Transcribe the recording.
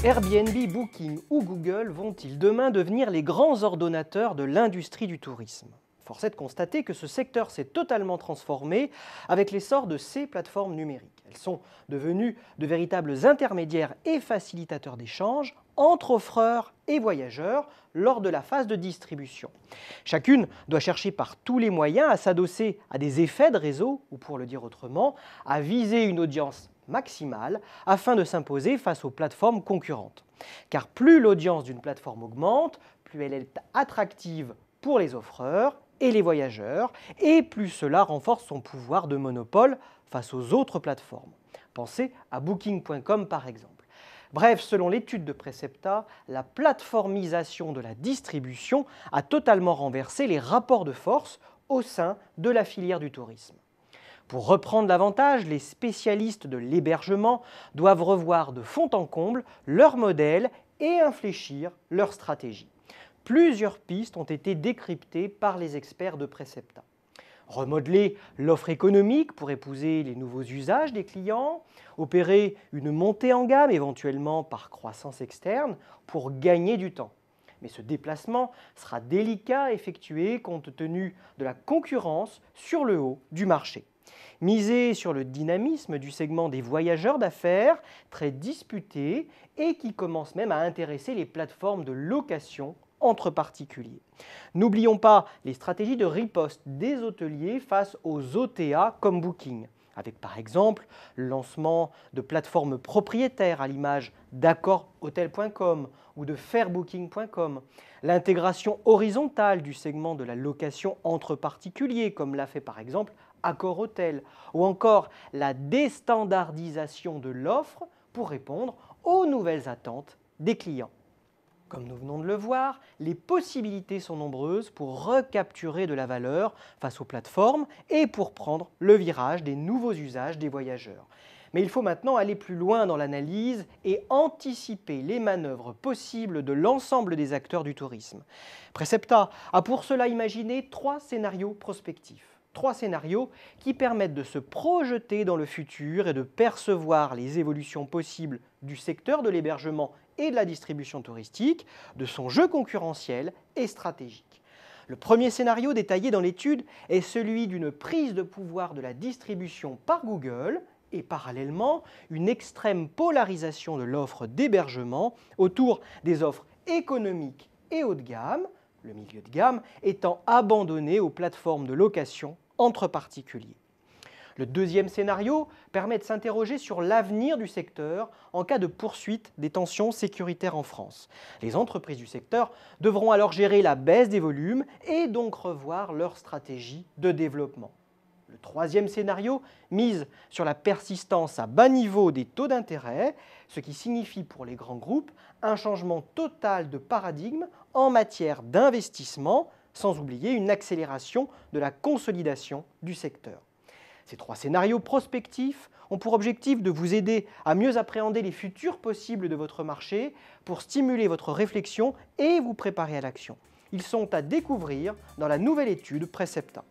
Airbnb, Booking ou Google vont-ils demain devenir les grands ordonnateurs de l'industrie du tourisme? Force est de constater que ce secteur s'est totalement transformé avec l'essor de ces plateformes numériques. Elles sont devenues de véritables intermédiaires et facilitateurs d'échanges entre offreurs et voyageurs lors de la phase de distribution. Chacune doit chercher par tous les moyens à s'adosser à des effets de réseau, ou pour le dire autrement, à viser une audience maximale afin de s'imposer face aux plateformes concurrentes. Car plus l'audience d'une plateforme augmente, plus elle est attractive pour les offreurs et les voyageurs, et plus cela renforce son pouvoir de monopole face aux autres plateformes. Pensez à Booking.com par exemple. Bref, selon l'étude de Precepta, la plateformisation de la distribution a totalement renversé les rapports de force au sein de la filière du tourisme. Pour reprendre l'avantage, les spécialistes de l'hébergement doivent revoir de fond en comble leur modèle et infléchir leur stratégie. Plusieurs pistes ont été décryptées par les experts de Precepta. Remodeler l'offre économique pour épouser les nouveaux usages des clients, opérer une montée en gamme éventuellement par croissance externe pour gagner du temps. Mais ce déplacement sera délicat à effectuer compte tenu de la concurrence sur le haut du marché. Miser sur le dynamisme du segment des voyageurs d'affaires, très disputé et qui commence même à intéresser les plateformes de location entre particuliers. N'oublions pas les stratégies de riposte des hôteliers face aux OTA comme Booking, avec par exemple le lancement de plateformes propriétaires à l'image d'accorhotel.com ou de fairbooking.com, l'intégration horizontale du segment de la location entre particuliers comme l'a fait par exemple Accor Hotel, ou encore la déstandardisation de l'offre pour répondre aux nouvelles attentes des clients. Comme nous venons de le voir, les possibilités sont nombreuses pour recapturer de la valeur face aux plateformes et pour prendre le virage des nouveaux usages des voyageurs. Mais il faut maintenant aller plus loin dans l'analyse et anticiper les manœuvres possibles de l'ensemble des acteurs du tourisme. Precepta a pour cela imaginé 3 scénarios prospectifs. 3 scénarios qui permettent de se projeter dans le futur et de percevoir les évolutions possibles du secteur de l'hébergement et de la distribution touristique, de son jeu concurrentiel et stratégique. Le premier scénario détaillé dans l'étude est celui d'une prise de pouvoir de la distribution par Google et parallèlement une extrême polarisation de l'offre d'hébergement autour des offres économiques et haut de gamme, le milieu de gamme étant abandonné aux plateformes de location entre particuliers. Le deuxième scénario permet de s'interroger sur l'avenir du secteur en cas de poursuite des tensions sécuritaires en France. Les entreprises du secteur devront alors gérer la baisse des volumes et donc revoir leur stratégie de développement. Le troisième scénario mise sur la persistance à bas niveau des taux d'intérêt, ce qui signifie pour les grands groupes un changement total de paradigme en matière d'investissement, sans oublier une accélération de la consolidation du secteur. Ces 3 scénarios prospectifs ont pour objectif de vous aider à mieux appréhender les futurs possibles de votre marché pour stimuler votre réflexion et vous préparer à l'action. Ils sont à découvrir dans la nouvelle étude Precepta.